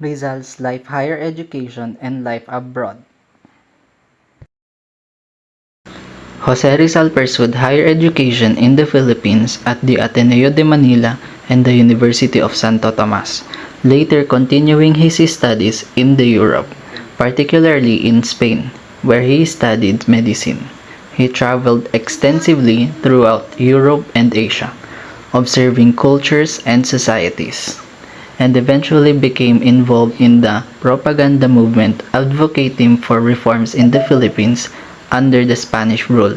Rizal's life higher education and life abroad. Jose Rizal pursued higher education in the Philippines at the Ateneo de Manila and the University of Santo Tomas, later continuing his studies in Europe, particularly in Spain, where he studied medicine. He traveled extensively throughout Europe and Asia, observing cultures and societies, and eventually became involved in the propaganda movement advocating for reforms in the Philippines under the Spanish rule.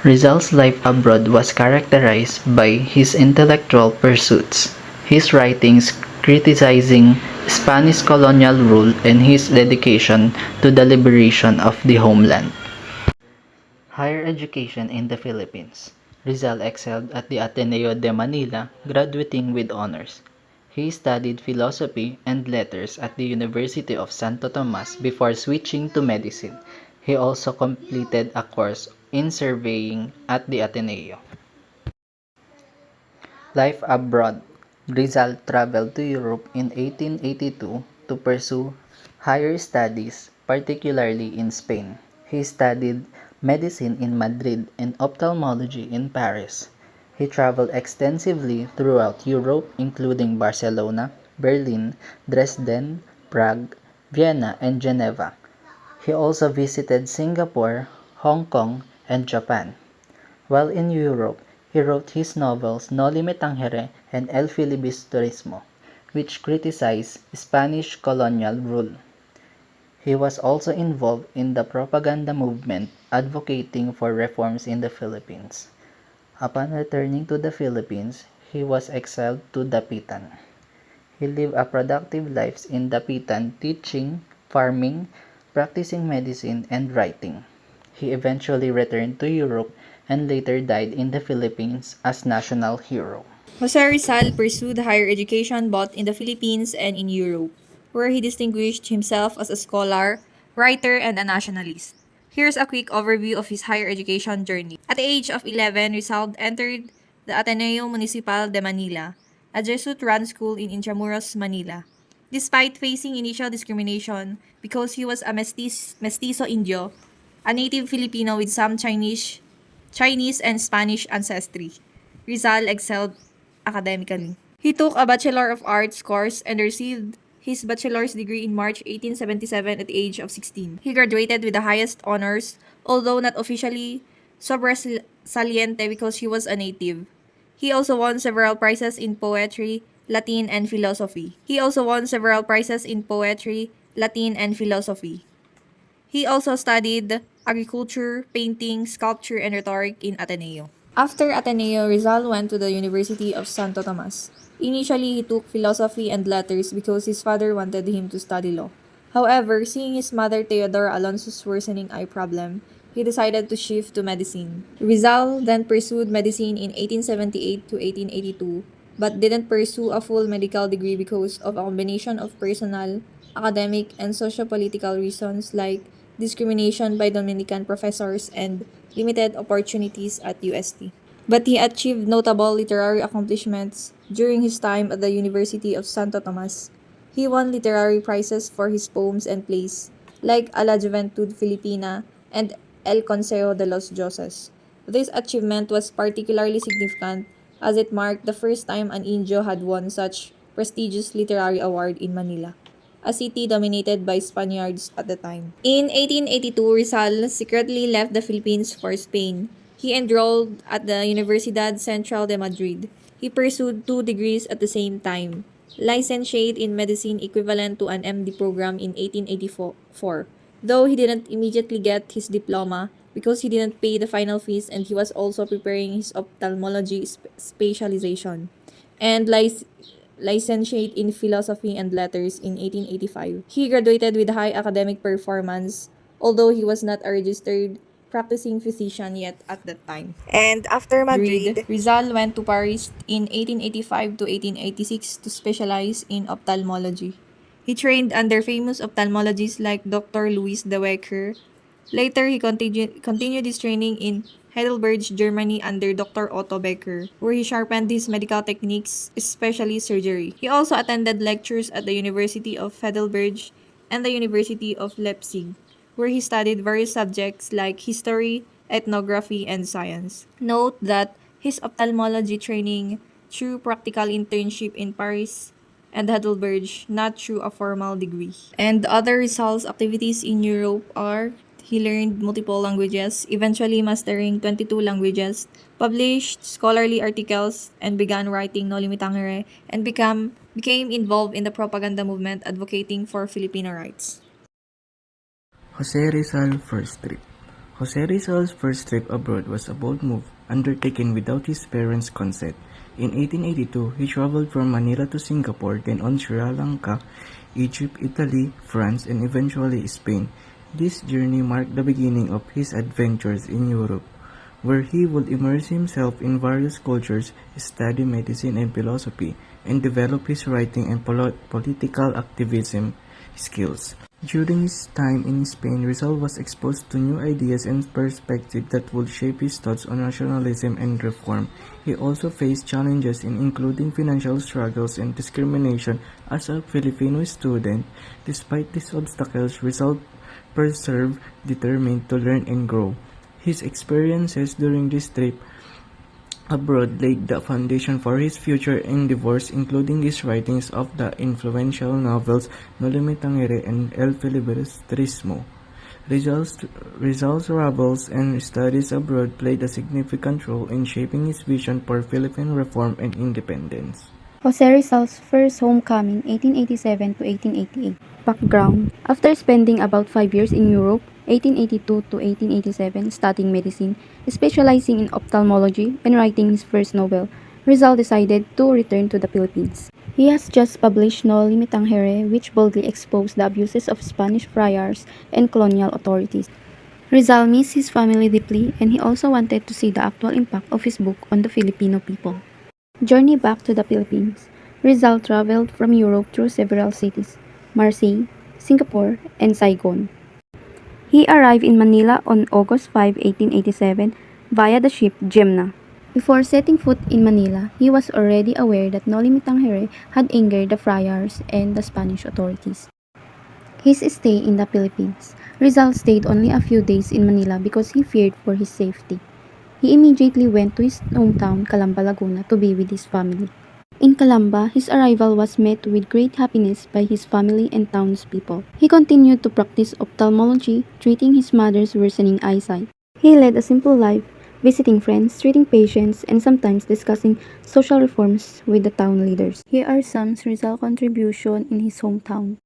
Rizal's life abroad was characterized by his intellectual pursuits, his writings criticizing Spanish colonial rule, and his dedication to the liberation of the homeland. Higher education in the Philippines. Rizal excelled at the Ateneo de Manila, graduating with honors. He studied philosophy and letters at the University of Santo Tomas before switching to medicine. He also completed a course in surveying at the Ateneo. Life abroad. Rizal traveled to Europe in 1882 to pursue higher studies, particularly in Spain. He studied medicine in Madrid and ophthalmology in Paris. He traveled extensively throughout Europe, including Barcelona, Berlin, Dresden, Prague, Vienna, and Geneva. He also visited Singapore, Hong Kong, and Japan. While in Europe, he wrote his novels Noli Me Tangere and El Filibusterismo, which criticized Spanish colonial rule. He was also involved in the propaganda movement advocating for reforms in the Philippines. Upon returning to the Philippines, he was exiled to Dapitan. He lived a productive life in Dapitan, teaching, farming, practicing medicine, and writing. He eventually returned to Europe and later died in the Philippines as national hero. Jose Rizal pursued higher education both in the Philippines and in Europe, where he distinguished himself as a scholar, writer, and a nationalist. Here's a quick overview of his higher education journey. At the age of 11, Rizal entered the Ateneo Municipal de Manila, a Jesuit-run school in Intramuros, Manila. Despite facing initial discrimination because he was a mestizo Indio, a native Filipino with some Chinese and Spanish ancestry, Rizal excelled academically. He took a Bachelor of Arts course and received his bachelor's degree in March 1877 at the age of 16. He graduated with the highest honors, although not officially sobresaliente because he was a native. He also won several prizes in poetry, Latin, and philosophy. He also studied agriculture, painting, sculpture, and rhetoric in Ateneo. After Ateneo, Rizal went to the University of Santo Tomas. Initially, he took philosophy and letters because his father wanted him to study law. However, seeing his mother Teodora Alonso's worsening eye problem, he decided to shift to medicine. Rizal then pursued medicine in 1878 to 1882, but didn't pursue a full medical degree because of a combination of personal, academic, and socio-political reasons like discrimination by Dominican professors and limited opportunities at UST. But he achieved notable literary accomplishments during his time at the University of Santo Tomas. He won literary prizes for his poems and plays, like A la Juventud Filipina and El Consejo de los Dioses. This achievement was particularly significant as it marked the first time an Indio had won such prestigious literary award in Manila, a city dominated by Spaniards at the time. In 1882, Rizal secretly left the Philippines for Spain. He enrolled at the Universidad Central de Madrid. He pursued 2 degrees at the same time, licentiate in medicine equivalent to an MD program in 1884, though he didn't immediately get his diploma because he didn't pay the final fees and he was also preparing his ophthalmology specialization, and licentiate in philosophy and letters in 1885. He graduated with high academic performance, although he was not a registered practicing physician yet at that time. And after Madrid, Madrid, Rizal went to Paris in 1885 to 1886 to specialize in ophthalmology. He trained under famous ophthalmologists like Dr. Louis de Wecker. Later, he continued his training in Heidelberg, Germany under Dr. Otto Becker, where he sharpened his medical techniques, especially surgery. He also attended lectures at the University of Heidelberg and the University of Leipzig, where he studied various subjects like history, ethnography, and science. Note that his ophthalmology training through practical internship in Paris and Heidelberg, not through a formal degree. And other results activities in Europe are he learned multiple languages, eventually mastering 22 languages, published scholarly articles, and began writing No Limitangere, and became involved in the propaganda movement advocating for Filipino rights. Jose Rizal's first trip. Jose Rizal's first trip abroad was a bold move, undertaken without his parents' consent. In 1882, he traveled from Manila to Singapore, then on Sri Lanka, Egypt, Italy, France, and eventually Spain. This journey marked the beginning of his adventures in Europe, where he would immerse himself in various cultures, study medicine and philosophy, and develop his writing and political activism skills. During his time in Spain, Rizal was exposed to new ideas and perspectives that would shape his thoughts on nationalism and reform. He also faced challenges including financial struggles and discrimination as a Filipino student. Despite these obstacles, Rizal persevered, determined to learn and grow. His experiences during this trip abroad laid the foundation for his future endeavors, including his writings of the influential novels No Limitangere and El Filibustrismo. Rizal's travels and studies abroad played a significant role in shaping his vision for Philippine reform and independence. Jose Rizal's first homecoming, 1887 to 1888. Background: after spending about 5 years in Europe, 1882 to 1887, studying medicine, specializing in ophthalmology, and writing his first novel, Rizal decided to return to the Philippines. He has just published No Limitangere, which boldly exposed the abuses of Spanish friars and colonial authorities. Rizal missed his family deeply, and he also wanted to see the actual impact of his book on the Filipino people. Journey back to the Philippines. Rizal traveled from Europe through several cities, Marseille, Singapore, and Saigon. He arrived in Manila on August 5, 1887, via the ship Jemna. Before setting foot in Manila, he was already aware that No Limitangere had angered the friars and the Spanish authorities. His stay in the Philippines. Rizal stayed only a few days in Manila because he feared for his safety. He immediately went to his hometown, Calamba, Laguna, to be with his family. In Calamba, his arrival was met with great happiness by his family and townspeople. He continued to practice ophthalmology, treating his mother's worsening eyesight. He led a simple life, visiting friends, treating patients, and sometimes discussing social reforms with the town leaders. Here are some Rizal contributions in his hometown.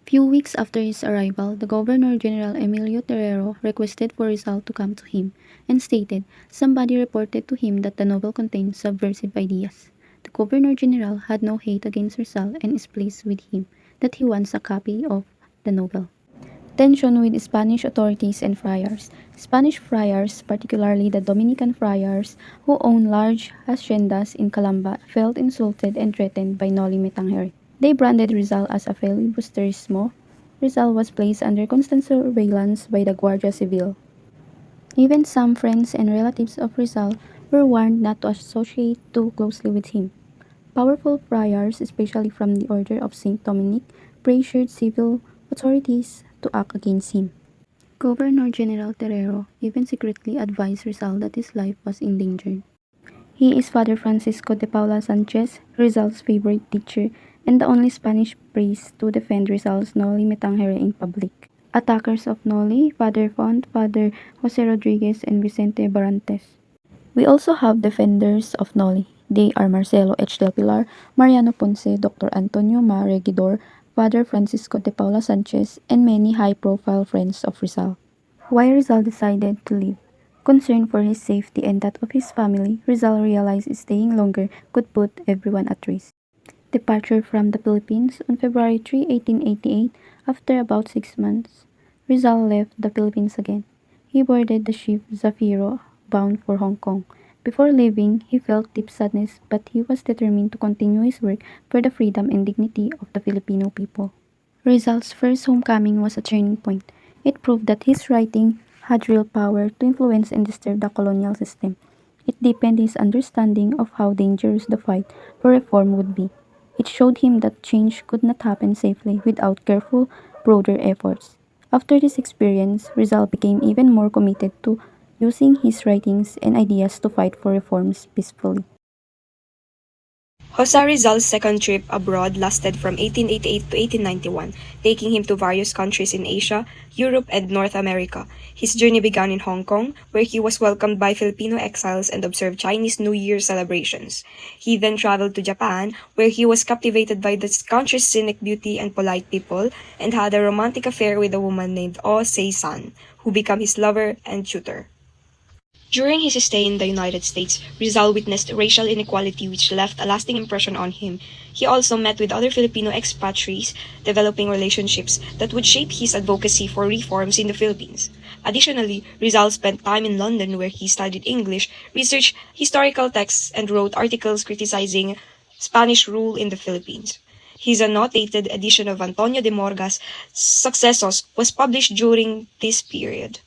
Few weeks after his arrival, the Governor-General Emilio Terrero requested for Rizal to come to him, and stated, somebody reported to him that the novel contained subversive ideas. The Governor-General had no hate against Rizal and is pleased with him that he wants a copy of the novel. Tension with Spanish authorities and friars. Spanish friars, particularly the Dominican friars, who own large haciendas in Calamba, felt insulted and threatened by Noli Me Tangere. They branded Rizal as a filibusterismo. Rizal was placed under constant surveillance by the Guardia Civil. Even some friends and relatives of Rizal were warned not to associate too closely with him. Powerful friars, especially from the Order of St. Dominic, pressured civil authorities to act against him. Governor-General Terrero even secretly advised Rizal that his life was endangered. He is Father Francisco de Paula Sanchez, Rizal's favorite teacher, and the only Spanish priest to defend Rizal's Noli Me Tangere in public. Attackers of Noli, Father Font, Father Jose Rodriguez, and Vicente Barantes. We also have defenders of Noli. They are Marcelo H. del Pilar, Mariano Ponce, Dr. Antonio Ma Regidor, Father Francisco de Paula Sanchez, and many high-profile friends of Rizal. Why Rizal decided to leave? Concerned for his safety and that of his family, Rizal realized staying longer could put everyone at risk. Departure from the Philippines on February 3, 1888, after about 6 months. Rizal left the Philippines again. He boarded the ship Zafiro, bound for Hong Kong. Before leaving, he felt deep sadness, but he was determined to continue his work for the freedom and dignity of the Filipino people. Rizal's first homecoming was a turning point. It proved that his writing had real power to influence and disturb the colonial system. It deepened his understanding of how dangerous the fight for reform would be. It showed him that change could not happen safely without careful, broader efforts. After this experience, Rizal became even more committed to using his writings and ideas to fight for reforms peacefully. Jose Rizal's second trip abroad lasted from 1888 to 1891, taking him to various countries in Asia, Europe, and North America. His journey began in Hong Kong, where he was welcomed by Filipino exiles and observed Chinese New Year celebrations. He then traveled to Japan, where he was captivated by the country's scenic beauty and polite people, and had a romantic affair with a woman named Oh Sei-san, who became his lover and tutor. During his stay in the United States, Rizal witnessed racial inequality which left a lasting impression on him. He also met with other Filipino expatriates, developing relationships that would shape his advocacy for reforms in the Philippines. Additionally, Rizal spent time in London where he studied English, researched historical texts, and wrote articles criticizing Spanish rule in the Philippines. His annotated edition of Antonio de Morga's Sucesos was published during this period.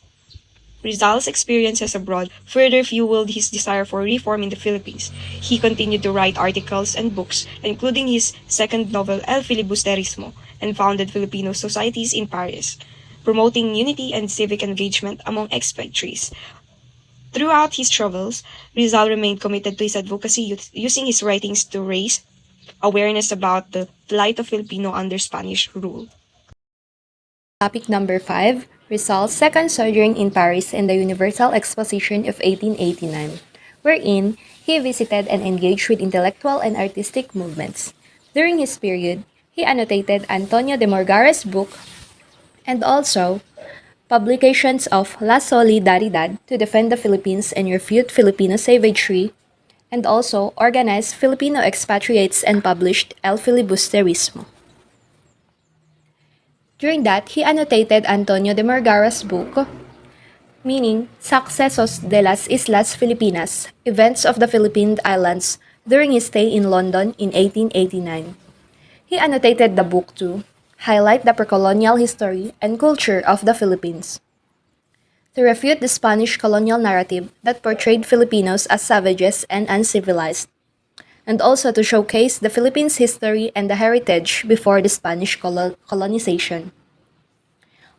Rizal's experiences abroad further fueled his desire for reform in the Philippines. He continued to write articles and books, including his second novel El Filibusterismo, and founded Filipino societies in Paris, promoting unity and civic engagement among expatriates. Throughout his travels, Rizal remained committed to his advocacy, using his writings to raise awareness about the plight of Filipino under Spanish rule. Topic number 5, Rizal's second sojourn in Paris and the Universal Exposition of 1889, wherein he visited and engaged with intellectual and artistic movements. During his period, he annotated Antonio de Morgare's book and also publications of La Solidaridad to defend the Philippines and refute Filipino savagery, and also organized Filipino expatriates and published El Filibusterismo. During that, he annotated Antonio de Morgare's book, meaning Sucesos de las Islas Filipinas, Events of the Philippine Islands, during his stay in London in 1889. He annotated the book to highlight the pre-colonial history and culture of the Philippines, to refute the Spanish colonial narrative that portrayed Filipinos as savages and uncivilized, and also to showcase the Philippines' history and the heritage before the Spanish colonization.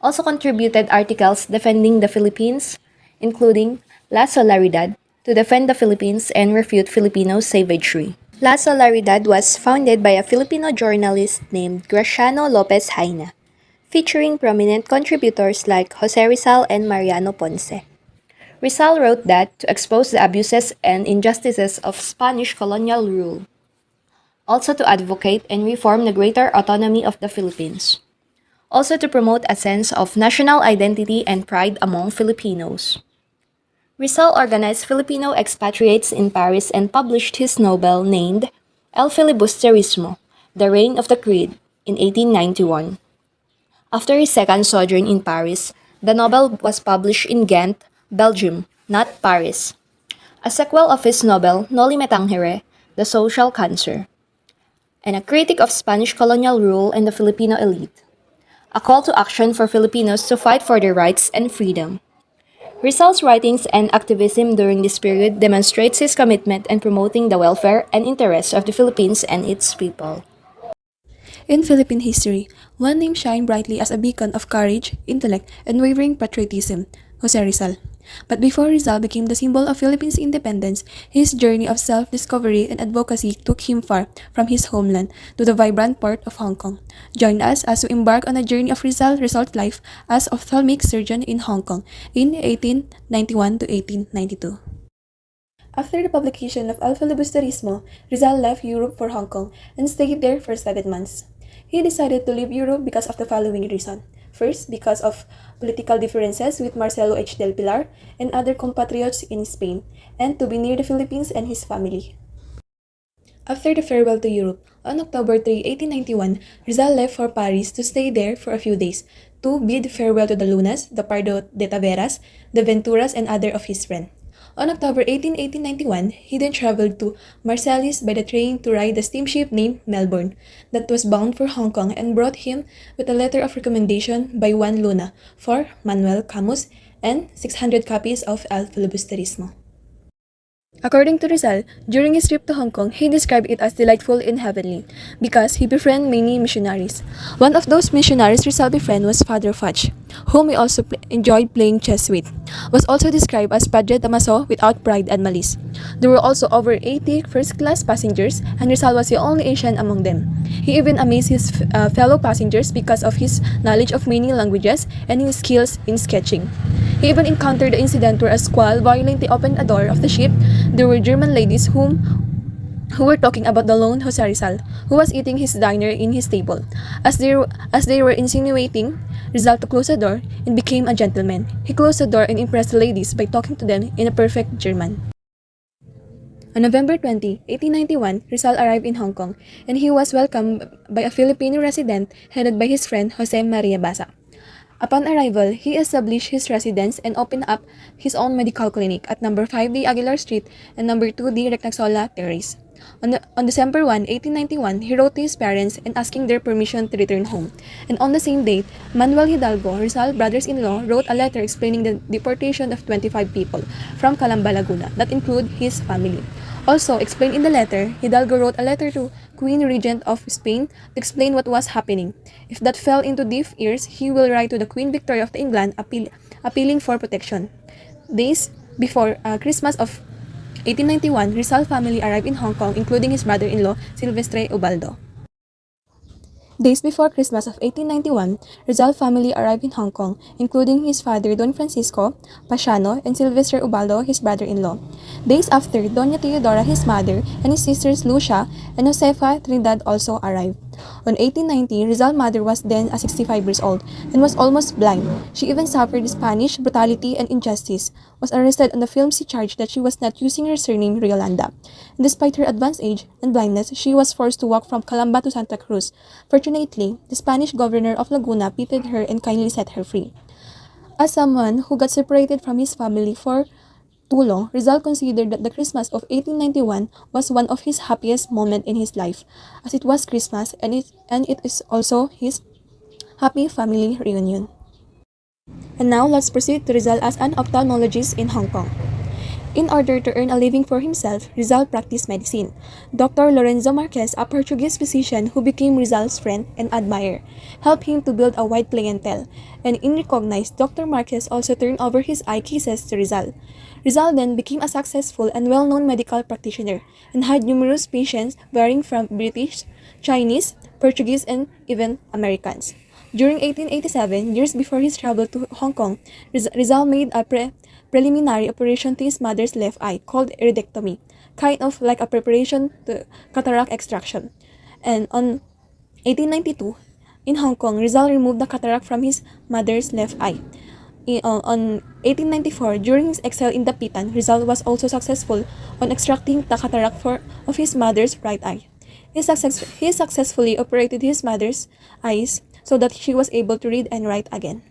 Also contributed articles defending the Philippines, including La Solidaridad, to defend the Philippines and refute Filipino savagery. La Solidaridad was founded by a Filipino journalist named Graciano Lopez Haina, featuring prominent contributors like Jose Rizal and Mariano Ponce. Rizal wrote that to expose the abuses and injustices of Spanish colonial rule, also to advocate and reform the greater autonomy of the Philippines, also to promote a sense of national identity and pride among Filipinos. Rizal organized Filipino expatriates in Paris and published his novel named El Filibusterismo, The Reign of the Creed, in 1891. After his second sojourn in Paris, the novel was published in Ghent, Belgium, not Paris. A sequel of his novel Noli Me Tangere, The Social Cancer, and a critic of Spanish colonial rule and the Filipino elite. A call to action for Filipinos to fight for their rights and freedom. Rizal's writings and activism during this period demonstrates his commitment in promoting the welfare and interests of the Philippines and its people. In Philippine history, one name shined brightly as a beacon of courage, intellect, and unwavering patriotism, Jose Rizal. But before Rizal became the symbol of Philippines' independence, his journey of self-discovery and advocacy took him far from his homeland to the vibrant port of Hong Kong. Join us as we embark on a journey of Rizal's life as ophthalmic surgeon in Hong Kong in 1891 to 1892. After the publication of El Filibusterismo, Rizal left Europe for Hong Kong and stayed there for 7 months. He decided to leave Europe because of the following reason. First, because of political differences with Marcelo H. del Pilar and other compatriots in Spain, and to be near the Philippines and his family. After the farewell to Europe, on October 3, 1891, Rizal left for Paris to stay there for a few days to bid farewell to the Lunas, the Pardo de Taveras, the Venturas, and other of his friends. On October 18, 1891, he then traveled to Marseilles by the train to ride the steamship named Melbourne that was bound for Hong Kong and brought him with a letter of recommendation by Juan Luna for Manuel Camus and 600 copies of El Filibusterismo. According to Rizal, during his trip to Hong Kong, he described it as delightful and heavenly because he befriended many missionaries. One of those missionaries Rizal befriended was Father Fudge, whom he also enjoyed playing chess with. Was also described as Padre Damaso without pride and malice. There were also over 80 first-class passengers, and Rizal was the only Asian among them. He even amazed his fellow passengers because of his knowledge of many languages and his skills in sketching. He even encountered the incident where a squall violently opened a door of the ship. There were German ladies who were talking about the lone Jose Rizal, who was eating his dinner in his table. As they were insinuating Rizal to close the door and became a gentleman. He closed the door and impressed the ladies by talking to them in a perfect German. On November 20, 1891, Rizal arrived in Hong Kong, and he was welcomed by a Filipino resident headed by his friend Jose Maria Basa. Upon arrival, he established his residence and opened up his own medical clinic at number 5D Aguilar Street and number 2D Rectaxola Terrace. On December 1, 1891, he wrote to his parents and asking their permission to return home. And on the same date, Manuel Hidalgo, Rizal brothers-in-law, wrote a letter explaining the deportation of 25 people from Calamba, Laguna, that include his family. Also, explained in the letter, Hidalgo wrote a letter to Queen Regent of Spain to explain what was happening. If that fell into deaf ears, he will write to the Queen Victoria of England appealing for protection. Days before Christmas of 1891, Rizal family arrived in Hong Kong, including his brother-in-law, Silvestre Ubaldo. Days before Christmas of 1891, Rizal family arrived in Hong Kong, including his father Don Francisco Pasiano and Silvestre Ubaldo, his brother-in-law. Days after, Doña Teodora, his mother, and his sisters Lucia and Josefa Trinidad also arrived. On 1890, Rizal's mother was then 65 years old and was almost blind. She even suffered Spanish brutality and injustice, was arrested on the flimsy charge that she was not using her surname Riolanda. And despite her advanced age and blindness, she was forced to walk from Calamba to Santa Cruz. Fortunately, the Spanish governor of Laguna pitied her and kindly set her free. As someone who got separated from his family for too long, Rizal considered that the Christmas of 1891 was one of his happiest moments in his life, as it was Christmas and it is also his happy family reunion. And now let's proceed to Rizal as an ophthalmologist in Hong Kong. In order to earn a living for himself, Rizal practiced medicine. Dr. Lorenzo Marquez, a Portuguese physician who became Rizal's friend and admirer, helped him to build a wide clientele, and in recognized, Dr. Marquez also turned over his eye cases to Rizal. Rizal then became a successful and well-known medical practitioner and had numerous patients varying from British, Chinese, Portuguese, and even Americans. During 1887, years before his travel to Hong Kong, Rizal made a preliminary operation to his mother's left eye called iridectomy, kind of like a preparation to cataract extraction. And on 1892, in Hong Kong, Rizal removed the cataract from his mother's left eye. On 1894, during his exile in Dapitan, Rizal was also successful on extracting the cataract of his mother's right eye. He successfully operated his mother's eyes so that she was able to read and write again.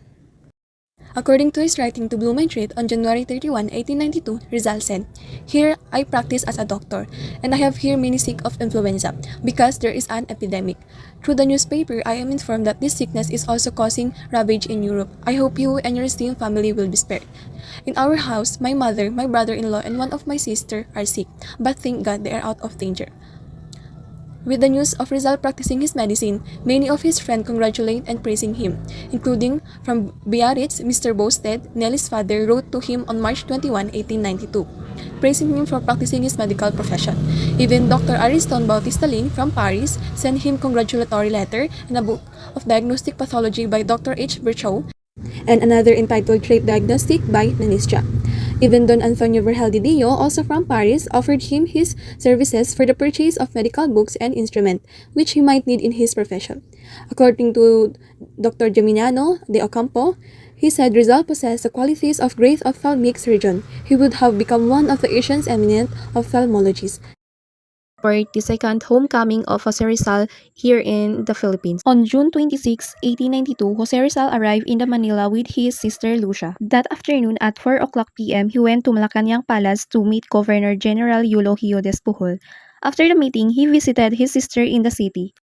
According to his writing to Blumentritt on January 31, 1892, Rizal said, "Here I practice as a doctor, and I have here many sick of influenza, because there is an epidemic. Through the newspaper, I am informed that this sickness is also causing ravage in Europe. I hope you and your esteemed family will be spared. In our house, my mother, my brother-in-law, and one of my sisters are sick, but thank God they are out of danger." With the news of Rizal practicing his medicine, many of his friends congratulate and praising him, including from Biarritz, Mr. Bosted, Nelly's father, wrote to him on March 21, 1892, praising him for practicing his medical profession. Even Dr. Ariston Bautista Lin from Paris sent him congratulatory letter and a book of diagnostic pathology by Dr. H. Virchow, and another entitled Trait Diagnostic by Nanisja. Even Don Antonio Vergel de Dio, also from Paris, offered him his services for the purchase of medical books and instruments, which he might need in his profession. According to Dr. Geminiano de Ocampo, he said Rizal possessed the qualities of great ophthalmic surgeon. He would have become one of the Asian's eminent ophthalmologists. The second homecoming of Jose Rizal here in the Philippines. On June 26, 1892, Jose Rizal arrived in Manila with his sister Lucia. That afternoon at 4 o'clock p.m., he went to Malacanang Palace to meet Governor General Eulogio Despujol. After the meeting, he visited his sister in the city.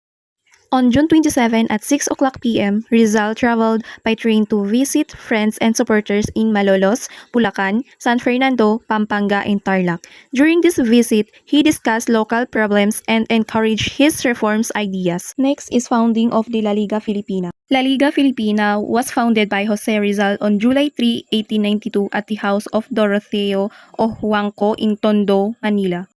On June 27 at 6 o'clock p.m., Rizal traveled by train to visit friends and supporters in Malolos, Bulacan, San Fernando, Pampanga, and Tarlac. During this visit, he discussed local problems and encouraged his reforms ideas. Next is founding of the La Liga Filipina. La Liga Filipina was founded by Jose Rizal on July 3, 1892 at the house of Doroteo Ohuangco in Tondo, Manila.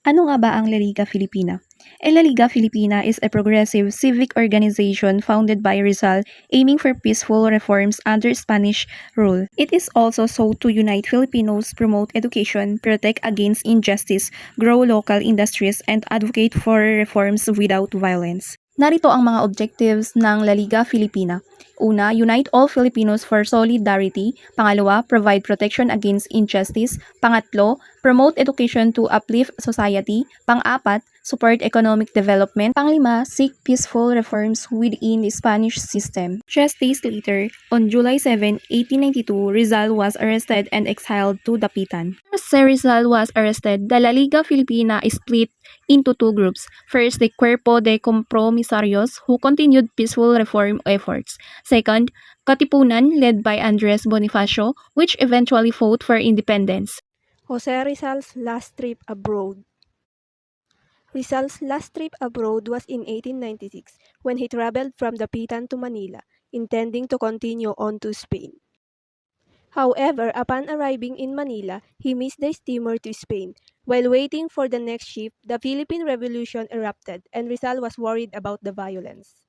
Ano nga ba ang La Liga Filipina? La Liga Filipina is a progressive civic organization founded by Rizal aiming for peaceful reforms under Spanish rule. It is also sought to unite Filipinos, promote education, protect against injustice, grow local industries, and advocate for reforms without violence. Narito ang mga objectives ng La Liga Filipina. Una, unite all Filipinos for solidarity. Pangalawa, provide protection against injustice. Pangatlo, promote education to uplift society. Pang-apat, support economic development. Panglima, seek peaceful reforms within the Spanish system. Just days later, on July 7, 1892, Rizal was arrested and exiled to Dapitan. As Rizal was arrested, the La Liga Filipina is split into two groups. First, the Cuerpo de Compromisarios, who continued peaceful reform efforts. Second, Katipunan, led by Andres Bonifacio, which eventually fought for independence. Jose Rizal's last trip abroad. Rizal's last trip abroad was in 1896 when he traveled from Dapitan to Manila, intending to continue on to Spain. However, upon arriving in Manila, he missed the steamer to Spain. While waiting for the next ship, the Philippine Revolution erupted and Rizal was worried about the violence.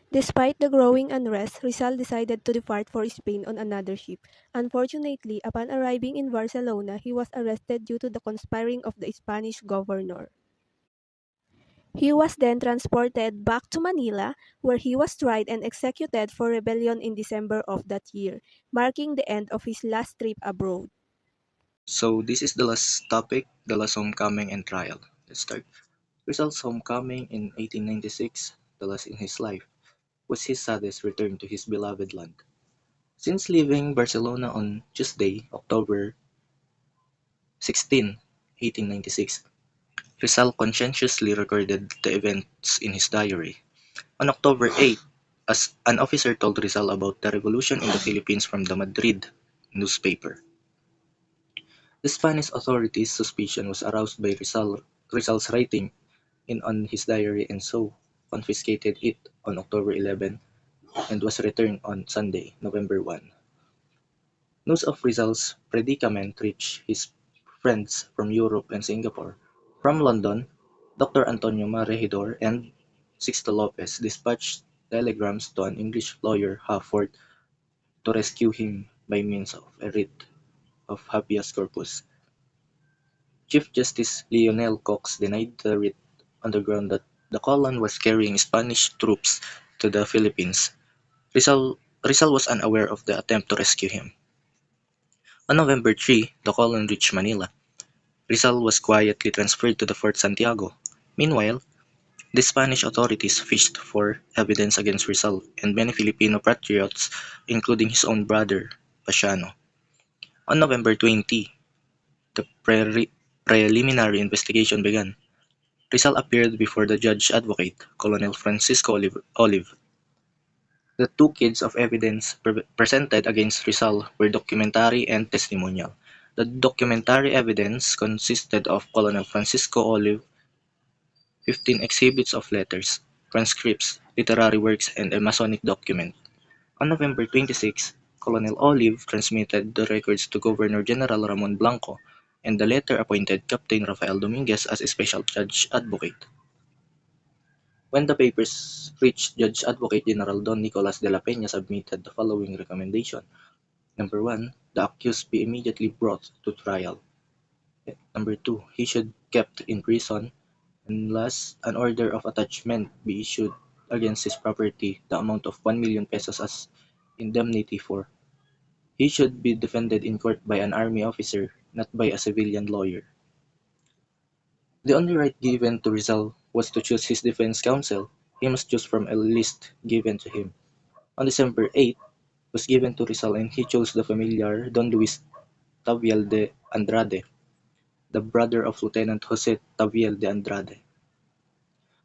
Despite the growing unrest, Rizal decided to depart for Spain on another ship. Unfortunately, upon arriving in Barcelona, he was arrested due to the conspiring of the Spanish governor. He was then transported back to Manila, where he was tried and executed for rebellion in December of that year, marking the end of his last trip abroad. So this is the last topic, the last homecoming and trial. Let's start. Rizal's homecoming in 1896, the last in his life, was his saddest return to his beloved land. Since leaving Barcelona on Tuesday, October 16, 1896, Rizal conscientiously recorded the events in his diary. On October 8, as an officer told Rizal about the revolution in the Philippines from the Madrid newspaper. The Spanish authorities' suspicion was aroused by Rizal's writing in on his diary and so confiscated it on October 11 and was returned on Sunday, November 1. News of Rizal's predicament reached his friends from Europe and Singapore. From London, Doctor Antonio Marejidor and Sixto Lopez dispatched telegrams to an English lawyer, Hafford, to rescue him by means of a writ of habeas corpus. Chief Justice Lionel Cox denied the writ on the ground that the Colon was carrying Spanish troops to the Philippines. Rizal was unaware of the attempt to rescue him. On November 3, the Colon reached Manila. Rizal was quietly transferred to the Fort Santiago. Meanwhile, the Spanish authorities fished for evidence against Rizal and many Filipino patriots, including his own brother, Pasiano. On November 20, the preliminary investigation began. Rizal appeared before the judge advocate, Colonel Francisco Olive. The two kids of evidence presented against Rizal were documentary and testimonial. The documentary evidence consisted of Colonel Francisco Olive, 15 exhibits of letters, transcripts, literary works, and a Masonic document. On November 26, Colonel Olive transmitted the records to Governor General Ramon Blanco, and the latter appointed Captain Rafael Dominguez as a special judge advocate. When the papers reached Judge Advocate General Don Nicolas de la Peña submitted the following recommendation. Number 1, the accused be immediately brought to trial. Number 2, he should kept in prison, and last, an order of attachment be issued against his property, the amount of 1 million pesos as indemnity for. He should be defended in court by an army officer, not by a civilian lawyer. The only right given to Rizal was to choose his defense counsel. He must choose from a list given to him. On December 8 was given to Rizal and he chose the familiar Don Luis Taviel de Andrade, the brother of Lieutenant Jose Taviel de Andrade.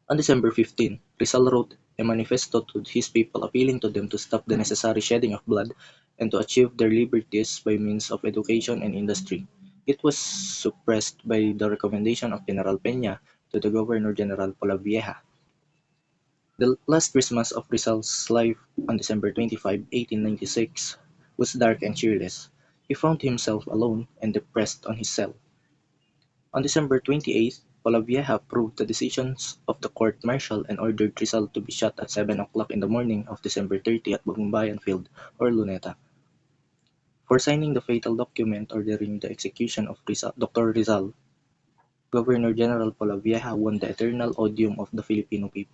On December 15, Rizal wrote a manifesto to his people appealing to them to stop the necessary shedding of blood and to achieve their liberties by means of education and industry. It was suppressed by the recommendation of General Peña to the Governor-General Polavieja. The last Christmas of Rizal's life on December 25, 1896, was dark and cheerless. He found himself alone and depressed on his cell. On December 28, Polavieja approved the decisions of the court-martial and ordered Rizal to be shot at 7 o'clock in the morning of December 30 at Bagumbayan Field or Luneta, for signing the fatal document ordering the execution of Dr. Rizal. Governor-General Polavieja won the eternal odium of the Filipino people.